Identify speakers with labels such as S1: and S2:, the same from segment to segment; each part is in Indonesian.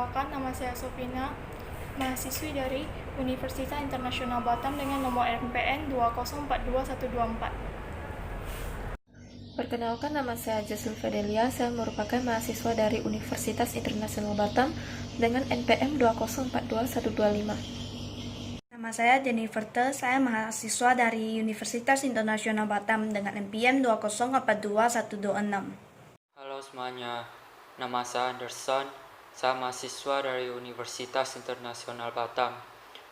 S1: Perkenalkan, nama saya Sofina, mahasiswi dari Universitas Internasional Batam dengan nomor MPN 2042124.
S2: Perkenalkan, nama saya Jesslyn Fedelia. Saya merupakan mahasiswa dari Universitas Internasional Batam dengan NPM 2042125.
S3: Nama saya Jennifer Te, saya mahasiswa dari Universitas Internasional Batam dengan NPM 2042126.
S4: Halo semuanya, nama saya Anderson, saya mahasiswa dari Universitas Internasional Batam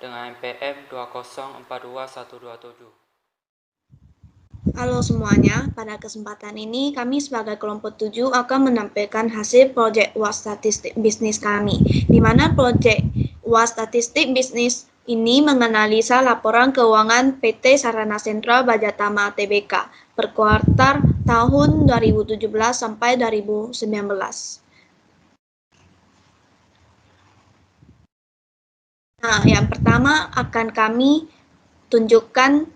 S4: dengan NPM 2042127.
S3: Halo semuanya, pada kesempatan ini kami sebagai kelompok 7 akan menampilkan hasil proyek UAS Statistik Bisnis kami, di mana proyek UAS Statistik Bisnis ini menganalisa laporan keuangan PT Sarana Sentral Bajatama Tbk per kuartal tahun 2017 sampai 2019. Nah, yang pertama akan kami tunjukkan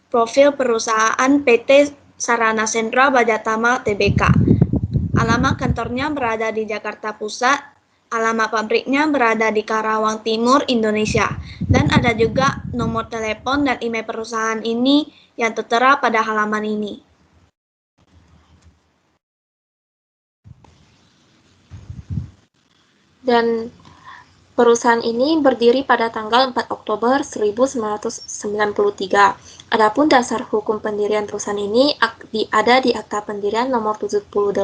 S3: profil perusahaan PT Sarana Sentral Bajatama Tbk. Alamat kantornya berada di Jakarta Pusat, alamat pabriknya berada di Karawang Timur, Indonesia. Dan ada juga nomor telepon dan email perusahaan ini yang tertera pada halaman ini.
S2: Dan perusahaan ini berdiri pada tanggal 4 Oktober 1993. Adapun dasar hukum pendirian perusahaan ini ada di Akta Pendirian nomor 78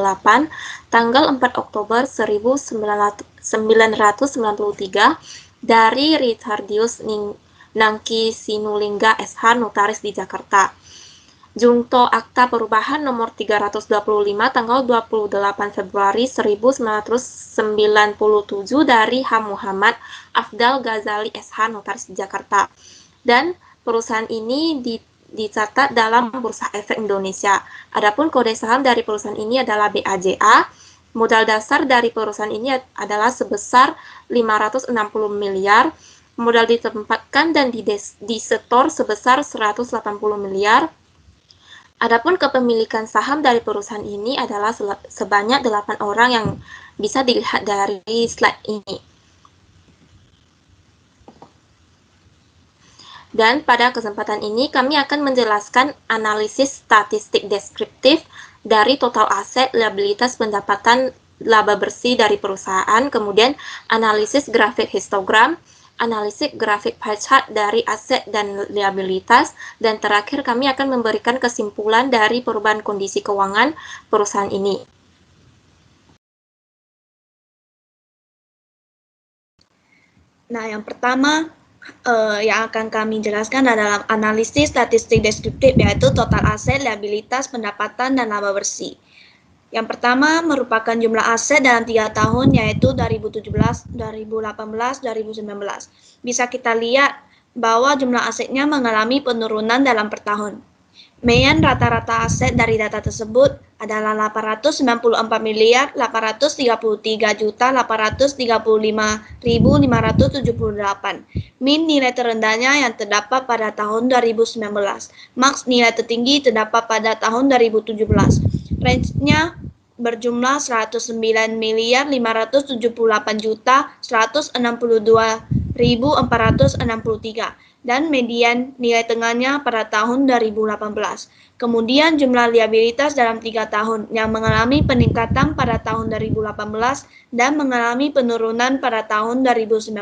S2: tanggal 4 Oktober 1993 dari Richardius Nangki Sinulinga SH Notaris di Jakarta. Jungto Akta Perubahan nomor 325 tanggal 28 Februari 1997 dari H. Muhammad Afdal Ghazali SH Notaris di Jakarta. Dan perusahaan ini dicatat dalam Bursa Efek Indonesia. Adapun kode saham dari perusahaan ini adalah BAJA. Modal dasar dari perusahaan ini adalah sebesar 560 miliar. Modal ditempatkan dan disetor sebesar 180 miliar. Adapun kepemilikan saham dari perusahaan ini adalah sebanyak 8 orang yang bisa dilihat dari slide ini. Dan pada kesempatan ini kami akan menjelaskan analisis statistik deskriptif dari total aset, liabilitas, pendapatan, laba bersih dari perusahaan, kemudian analisis grafik histogram, analisis grafik pie chart dari aset dan liabilitas, dan terakhir kami akan memberikan kesimpulan dari perubahan kondisi keuangan perusahaan ini.
S3: Nah, yang pertama yang akan kami jelaskan adalah analisis statistik deskriptif, yaitu total aset, liabilitas, pendapatan, dan laba bersih. Yang pertama merupakan jumlah aset dalam 3 tahun, yaitu 2017, 2018, 2019. Bisa kita lihat bahwa jumlah asetnya mengalami penurunan dalam per tahun. Median rata-rata aset dari data tersebut adalah 894 miliar 833 juta 835.578. Min nilai terendahnya yang terdapat pada tahun 2019. Max nilai tertinggi terdapat pada tahun 2017. Range-nya berjumlah 109 miliar 578 juta 162.463 dan median nilai tengahnya pada tahun 2018. Kemudian jumlah liabilitas dalam 3 tahun yang mengalami peningkatan pada tahun 2018 dan mengalami penurunan pada tahun 2019.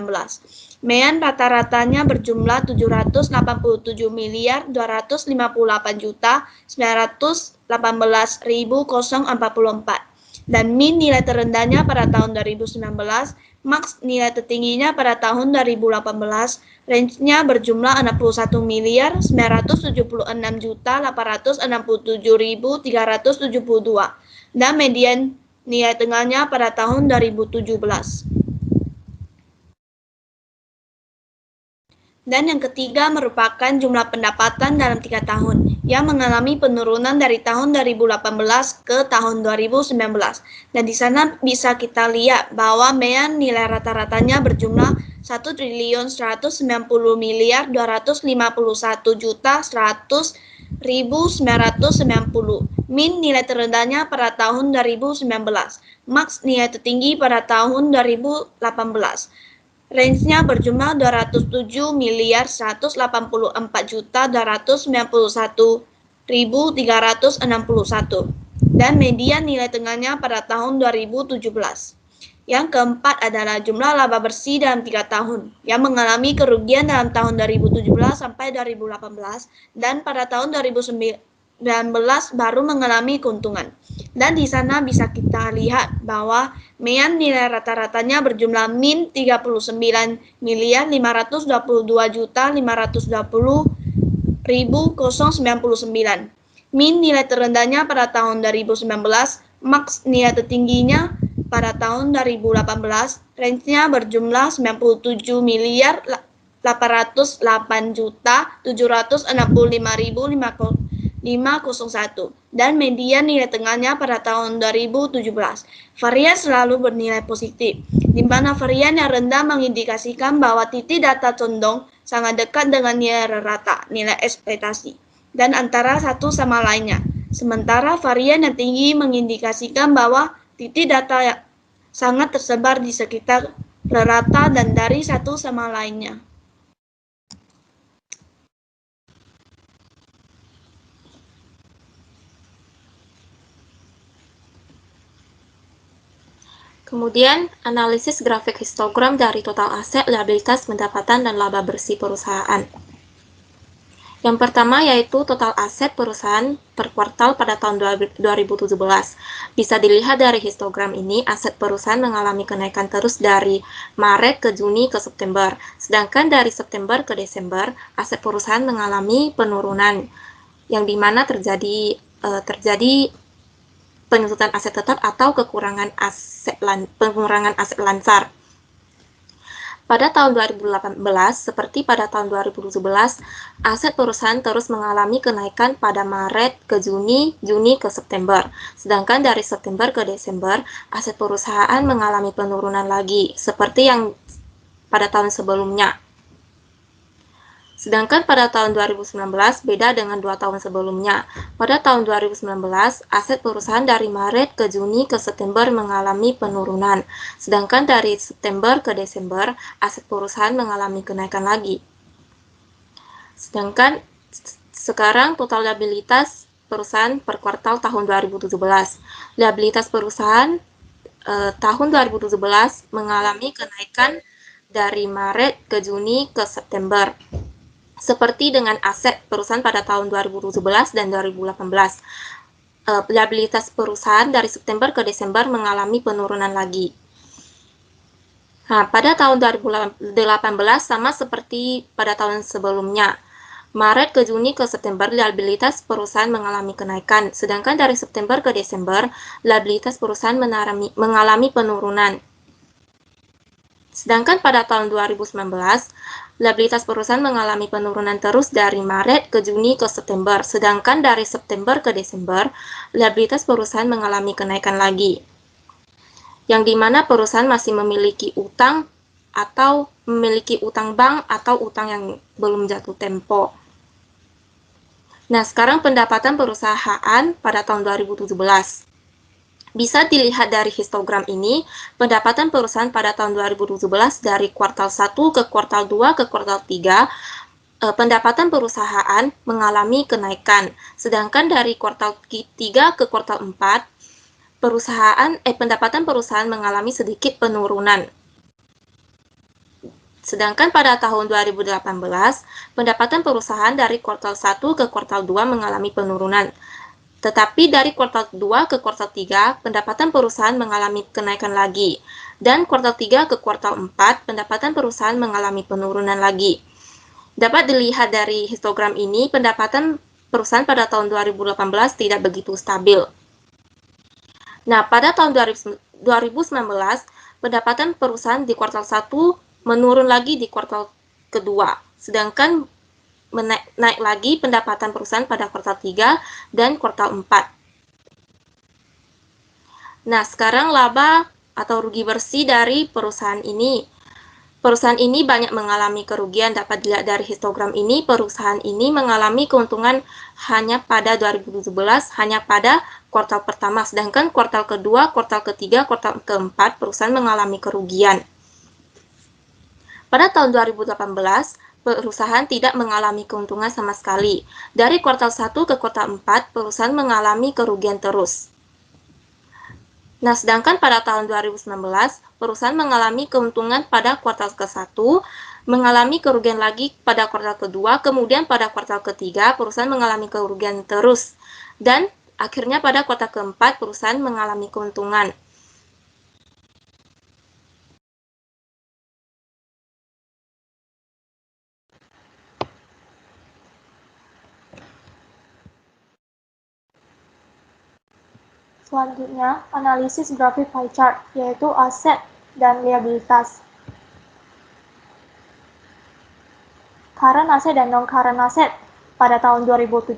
S3: Median rata-ratanya berjumlah 787 miliar 258 juta 918.044 dan min nilai terendahnya pada tahun 2019, max nilai tertingginya pada tahun 2018, range-nya berjumlah 61 miliar 976 juta 867.372 dan median nilai tengahnya pada tahun 2017. Dan yang ketiga merupakan jumlah pendapatan dalam 3 tahun yang mengalami penurunan dari tahun 2018 ke tahun 2019. Dan di sana bisa kita lihat bahwa median nilai rata-ratanya berjumlah 1.190 miliar 251 juta 100.990 Min nilai terendahnya pada tahun 2019, Max nilai tertinggi pada tahun 2018. Range-nya berjumlah 207 miliar 184 juta 291.361 dan median nilai tengahnya pada tahun 2017. Yang keempat adalah jumlah laba bersih dalam 3 tahun yang mengalami kerugian dalam tahun 2017 sampai 2018 dan pada tahun 2019 baru mengalami keuntungan. Dan di sana bisa kita lihat bahwa median nilai rata-ratanya berjumlah min 39 miliar 522 juta 520.099. Min nilai terendahnya pada tahun 2019, max nilai tertingginya pada tahun 2018, range-nya berjumlah 97 miliar 808 juta 765.501 dan median nilai tengahnya pada tahun 2017. Varian selalu bernilai positif, di mana varian yang rendah mengindikasikan bahwa titik data condong sangat dekat dengan nilai rata, nilai ekspektasi, dan antara satu sama lainnya. Sementara varian yang tinggi mengindikasikan bahwa titik data yang sangat tersebar di sekitar rata dan dari satu sama lainnya.
S2: Kemudian, analisis grafik histogram dari total aset, liabilitas, pendapatan, dan laba bersih perusahaan. Yang pertama yaitu total aset perusahaan per kuartal pada tahun 2017. Bisa dilihat dari histogram ini, aset perusahaan mengalami kenaikan terus dari Maret ke Juni ke September. Sedangkan dari September ke Desember, aset perusahaan mengalami penurunan, yang dimana terjadi penyusutan aset tetap atau pengurangan aset lansar. Pada tahun 2018, seperti pada tahun 2017, aset perusahaan terus mengalami kenaikan pada Maret ke Juni, Juni ke September. Sedangkan dari September ke Desember, aset perusahaan mengalami penurunan lagi, seperti yang pada tahun sebelumnya. Sedangkan pada tahun 2019 beda dengan 2 tahun sebelumnya. Pada tahun 2019, aset perusahaan dari Maret ke Juni ke September mengalami penurunan. Sedangkan dari September ke Desember, aset perusahaan mengalami kenaikan lagi. Sedangkan sekarang total liabilitas perusahaan per kuartal tahun 2017. Liabilitas perusahaan tahun 2017 mengalami kenaikan dari Maret ke Juni ke September. Seperti dengan aset perusahaan pada tahun 2017 dan 2018. Liabilitas perusahaan dari September ke Desember mengalami penurunan lagi. Nah, pada tahun 2018 sama seperti pada tahun sebelumnya. Maret ke Juni ke September, liabilitas perusahaan mengalami kenaikan. Sedangkan dari September ke Desember, liabilitas perusahaan mengalami penurunan. Sedangkan pada tahun 2019, liabilitas perusahaan mengalami penurunan terus dari Maret ke Juni ke September, sedangkan dari September ke Desember, liabilitas perusahaan mengalami kenaikan lagi. Yang dimana perusahaan masih memiliki utang atau memiliki utang bank atau utang yang belum jatuh tempo. Nah, sekarang pendapatan perusahaan pada tahun 2017. Bisa dilihat dari histogram ini, pendapatan perusahaan pada tahun 2017 dari kuartal 1 ke kuartal 2 ke kuartal 3, pendapatan perusahaan mengalami kenaikan. Sedangkan dari kuartal 3 ke kuartal 4, pendapatan perusahaan mengalami sedikit penurunan. Sedangkan pada tahun 2018, pendapatan perusahaan dari kuartal 1 ke kuartal 2 mengalami penurunan. Tetapi dari kuartal 2 ke kuartal 3, pendapatan perusahaan mengalami kenaikan lagi. Dan kuartal 3 ke kuartal 4, pendapatan perusahaan mengalami penurunan lagi. Dapat dilihat dari histogram ini, pendapatan perusahaan pada tahun 2018 tidak begitu stabil. Nah, pada tahun 2019, pendapatan perusahaan di kuartal 1 menurun lagi di kuartal kedua. Sedangkan naik lagi pendapatan perusahaan pada kuartal 3 dan kuartal 4. Nah, sekarang laba atau rugi bersih dari perusahaan ini. Perusahaan ini banyak mengalami kerugian. Dapat dilihat dari histogram ini, perusahaan ini mengalami keuntungan hanya pada 2017, hanya pada kuartal pertama, sedangkan kuartal kedua, kuartal ketiga, kuartal keempat, perusahaan mengalami kerugian. Pada tahun 2018, perusahaan tidak mengalami keuntungan sama sekali. Dari kuartal 1 ke kuartal 4, perusahaan mengalami kerugian terus. Nah, sedangkan pada tahun 2019, perusahaan mengalami keuntungan pada kuartal ke-1, mengalami kerugian lagi pada kuartal kedua, kemudian pada kuartal ketiga, perusahaan mengalami kerugian terus. Dan akhirnya pada kuartal keempat, perusahaan mengalami keuntungan.
S1: Selanjutnya, analisis grafik pie chart, yaitu aset dan liabilitas. Current asset dan non-current asset pada tahun 2017.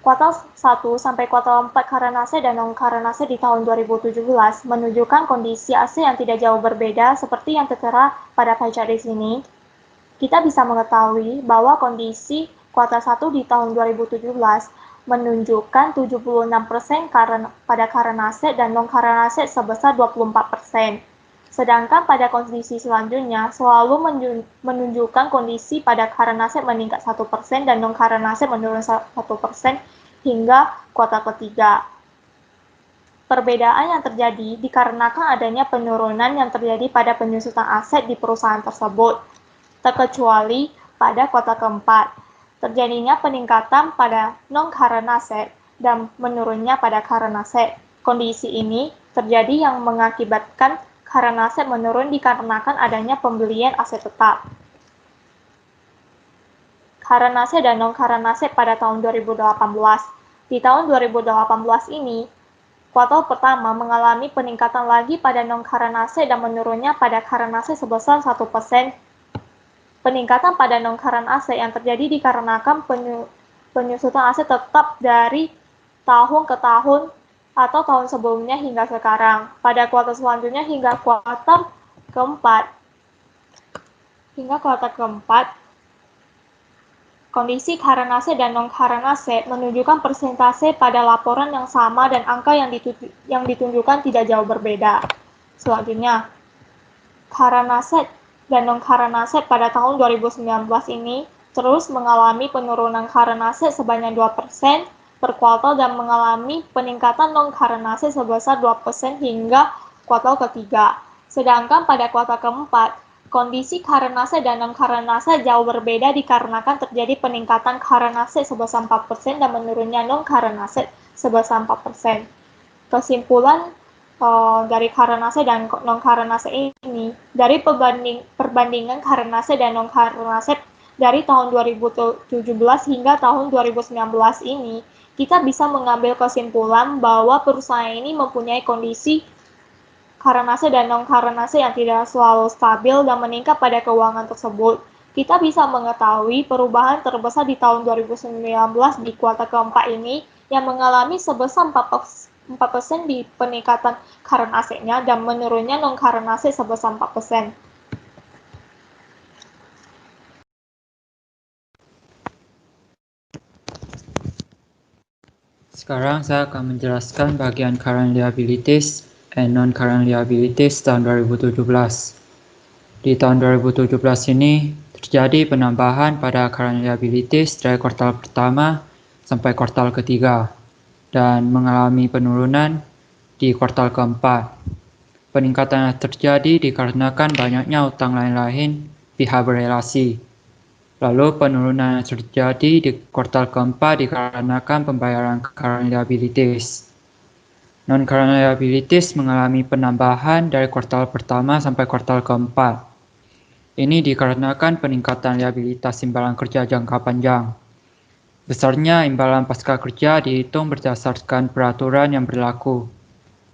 S1: Kuartal 1 sampai kuartal 4 current asset dan non-current asset di tahun 2017 menunjukkan kondisi aset yang tidak jauh berbeda seperti yang tertera pada pie chart di sini. Kita bisa mengetahui bahwa kondisi kuartal 1 di tahun 2017 menunjukkan 76% pada current asset dan non-current asset sebesar 24%. Sedangkan pada kondisi selanjutnya selalu menunjukkan kondisi pada current asset meningkat 1% dan non-current asset menurun 1% hingga kuartal ketiga. Perbedaan yang terjadi dikarenakan adanya penurunan yang terjadi pada penyusutan aset di perusahaan tersebut, terkecuali pada kuartal keempat. Terjadinya peningkatan pada non-current asset dan menurunnya pada current asset. Kondisi ini terjadi yang mengakibatkan current asset menurun dikarenakan adanya pembelian aset tetap. Current asset dan non-current asset pada tahun 2018. Di tahun 2018 ini, kuartal pertama mengalami peningkatan lagi pada non-current asset dan menurunnya pada current asset sebesar 1%. Peningkatan pada non-current asset yang terjadi dikarenakan penyusutan aset tetap dari tahun ke tahun atau tahun sebelumnya hingga sekarang. Pada kuartal selanjutnya hingga kuartal keempat, kondisi current asset dan non-current asset menunjukkan persentase pada laporan yang sama dan angka yang ditunjukkan tidak jauh berbeda. Selanjutnya, current asset dan non-current asset pada tahun 2019 ini terus mengalami penurunan current asset sebanyak 2% per kuartal dan mengalami peningkatan non-current asset sebesar 2% hingga kuartal ketiga. Sedangkan pada kuartal keempat, kondisi current asset dan non-current asset jauh berbeda dikarenakan terjadi peningkatan current asset sebesar 4% dan menurunnya non-current asset sebesar 4%. Kesimpulan dari current asset dan non-current asset ini, dari perbandingan current asset dan non-current asset dari tahun 2017 hingga tahun 2019 ini, kita bisa mengambil kesimpulan bahwa perusahaan ini mempunyai kondisi current asset dan non-current asset yang tidak selalu stabil dan meningkat pada keuangan tersebut. Kita bisa mengetahui perubahan terbesar di tahun 2019 di kuartal keempat ini yang mengalami sebesar 4% di peningkatan current asset-nya dan menurunnya non-current asset sebesar 4%.
S4: Sekarang saya akan menjelaskan bagian current liabilities and non-current liabilities tahun 2017. Di tahun 2017 ini terjadi penambahan pada current liabilities dari kuartal pertama sampai kuartal ketiga dan mengalami penurunan di kuartal keempat. Peningkatan yang terjadi dikarenakan banyaknya utang lain-lain pihak berelasi. Lalu penurunan yang terjadi di kuartal keempat dikarenakan pembayaran current liabilities. Non-current liabilities mengalami penambahan dari kuartal pertama sampai kuartal keempat. Ini dikarenakan peningkatan liabilitas imbalan kerja jangka panjang. Besarnya imbalan pasca kerja dihitung berdasarkan peraturan yang berlaku,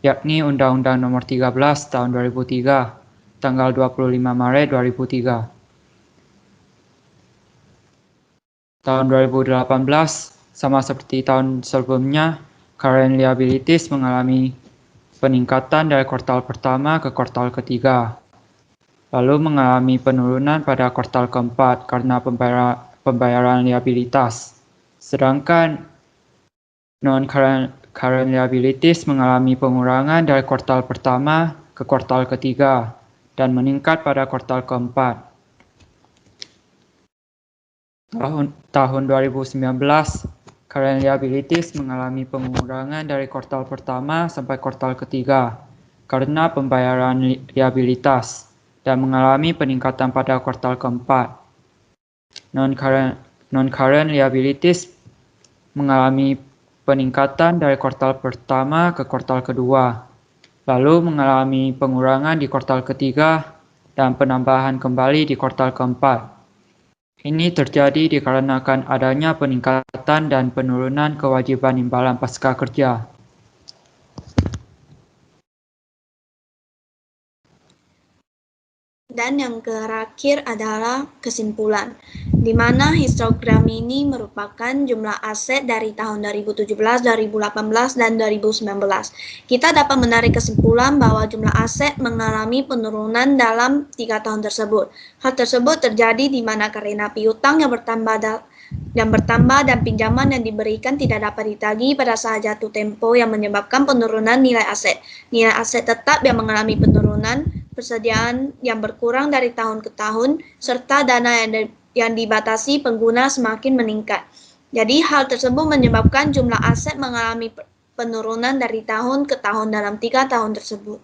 S4: yakni Undang-Undang Nomor 13 Tahun 2003, tanggal 25 Maret 2003. Tahun 2018, sama seperti tahun sebelumnya, current liabilities mengalami peningkatan dari kuartal pertama ke kuartal ketiga. lalu mengalami penurunan pada kuartal keempat karena pembayaran liabilitas. Sedangkan non-current liabilities mengalami pengurangan dari kuartal pertama ke kuartal ketiga dan meningkat pada kuartal keempat. Tahun 2019, current liabilities mengalami pengurangan dari kuartal pertama sampai kuartal ketiga karena pembayaran liabilitas dan mengalami peningkatan pada kuartal keempat. Non-current liabilities mengalami peningkatan dari kuartal pertama ke kuartal kedua, lalu mengalami pengurangan di kuartal ketiga dan penambahan kembali di kuartal keempat. Ini terjadi dikarenakan adanya peningkatan dan penurunan kewajiban imbalan pasca kerja.
S3: Dan yang terakhir adalah kesimpulan, di mana histogram ini merupakan jumlah aset dari tahun 2017, 2018, dan 2019. Kita dapat menarik kesimpulan bahwa jumlah aset mengalami penurunan dalam 3 tahun tersebut. Hal tersebut terjadi di mana karena piutang yang bertambah dan pinjaman yang diberikan tidak dapat ditagih pada saat jatuh tempo yang menyebabkan penurunan nilai aset. Nilai aset tetap yang mengalami penurunan, persediaan yang berkurang dari tahun ke tahun, serta dana yang dibatasi pengguna semakin meningkat. Jadi hal tersebut menyebabkan jumlah aset mengalami penurunan dari tahun ke tahun dalam 3 tahun tersebut.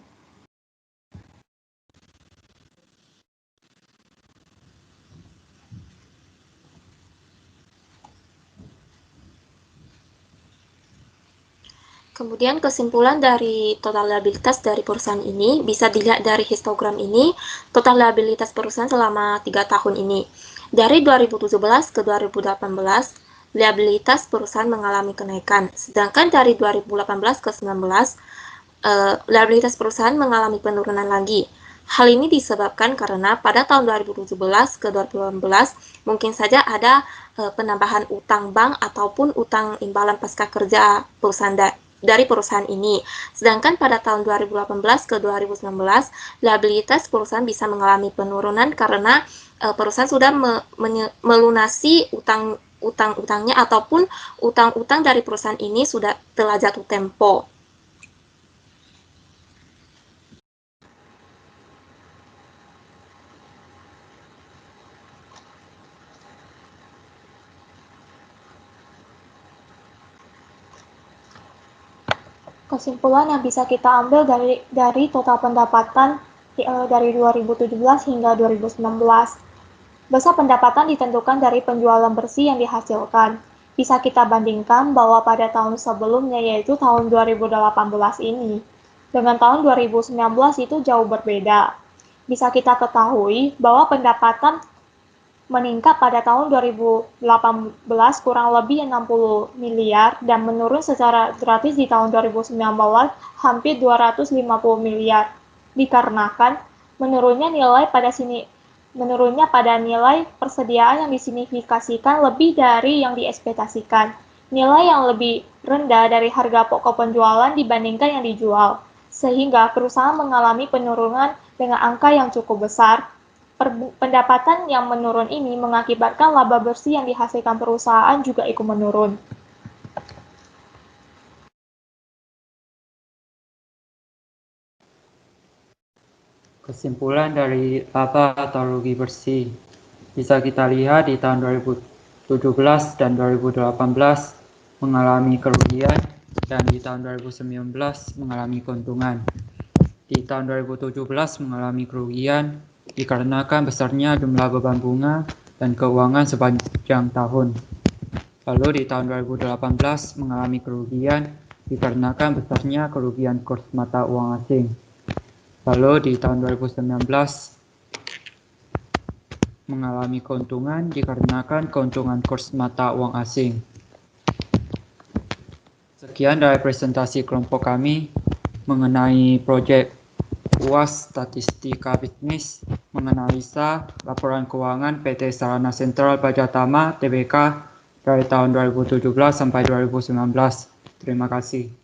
S2: Kemudian kesimpulan dari total liabilitas dari perusahaan ini bisa dilihat dari histogram ini, total liabilitas perusahaan selama 3 tahun ini. Dari 2017 ke 2018, liabilitas perusahaan mengalami kenaikan, sedangkan dari 2018 ke 2019, liabilitas perusahaan mengalami penurunan lagi. Hal ini disebabkan karena pada tahun 2017 ke 2018 mungkin saja ada penambahan utang bank ataupun utang imbalan pasca kerja perusahaan dari perusahaan ini. Sedangkan pada tahun 2018 ke 2019, liabilitas perusahaan bisa mengalami penurunan karena perusahaan sudah melunasi utang-utangnya ataupun utang-utang dari perusahaan ini sudah telah jatuh tempo.
S1: Kesimpulan yang bisa kita ambil dari total pendapatan dari 2017 hingga 2019. Besar pendapatan ditentukan dari penjualan bersih yang dihasilkan. Bisa kita bandingkan bahwa pada tahun sebelumnya, yaitu tahun 2018 ini, dengan tahun 2019 itu jauh berbeda. Bisa kita ketahui bahwa pendapatan meningkat pada tahun 2018 kurang lebih 60 miliar dan menurun secara gratis di tahun 2019 hampir 250 miliar. Dikarenakan menurunnya pada nilai persediaan yang disignifikasikan lebih dari yang diekspektasikan. Nilai yang lebih rendah dari harga pokok penjualan dibandingkan yang dijual, sehingga perusahaan mengalami penurunan dengan angka yang cukup besar. Pendapatan yang menurun ini mengakibatkan laba bersih yang dihasilkan perusahaan juga ikut menurun.
S4: Kesimpulan dari laba atau rugi bersih bisa kita lihat di tahun 2017 dan 2018 mengalami kerugian dan di tahun 2019 mengalami keuntungan. Di tahun 2017 mengalami kerugian dikarenakan besarnya jumlah beban bunga dan keuangan sepanjang tahun. Lalu di tahun 2018 mengalami kerugian dikarenakan besarnya kerugian kurs mata uang asing. Lalu di tahun 2019 mengalami keuntungan dikarenakan keuntungan kurs mata uang asing. Sekian dari presentasi kelompok kami mengenai proyek UAS Statistika Bisnis menganalisa laporan keuangan PT Sarana Sentral Bajatama Tbk dari tahun 2017 sampai 2019. Terima kasih.